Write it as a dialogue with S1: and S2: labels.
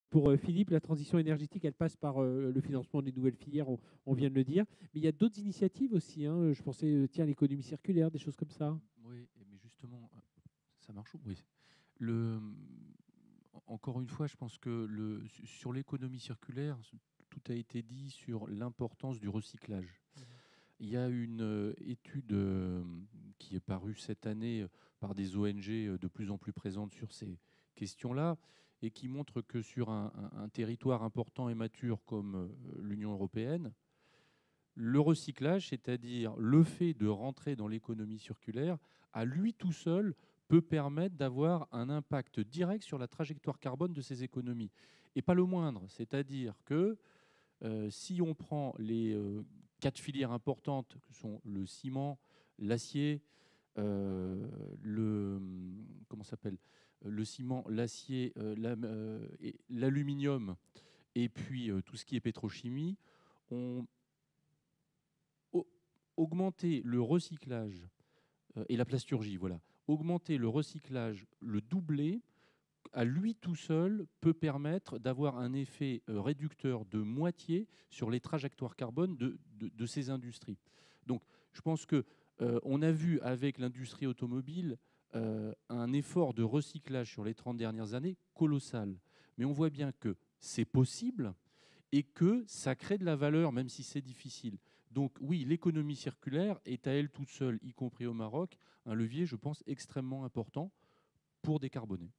S1: Pour Philippe, la transition énergétique, elle passe par le financement des nouvelles filières, on vient de le dire. Mais il y a d'autres initiatives aussi, hein. Je pensais, tiens, l'économie circulaire, des choses comme ça.
S2: Oui, mais justement, ça marche où? Oui. Le, encore une fois, je pense que sur l'économie circulaire, tout a été dit sur l'importance du recyclage.
S1: Mhm.
S2: Il y a une étude qui est parue cette année par des ONG de plus en plus présentes sur ces questions-là et qui montre que sur un territoire important et mature comme l'Union européenne, le recyclage, c'est-à-dire le fait de rentrer dans l'économie circulaire, à lui tout seul peut permettre d'avoir un impact direct sur la trajectoire carbone de ces économies. Et pas le moindre, c'est-à-dire que si on prend les quatre filières importantes que sont le ciment, l'acier, comment s'appelle, le ciment, l'acier, l'aluminium et puis tout ce qui est pétrochimie, on augmenter le recyclage et la plasturgie, voilà, augmenter le recyclage, le doubler à lui tout seul peut permettre d'avoir un effet réducteur de moitié sur les trajectoires carbone de ces industries. Donc, je pense que on a vu avec l'industrie automobile un effort de recyclage sur les 30 dernières années colossal. Mais on voit bien que c'est possible et que ça crée de la valeur, même si c'est difficile. Donc oui, l'économie circulaire est à elle toute seule, y compris au Maroc, un levier, je pense, extrêmement important pour décarboner.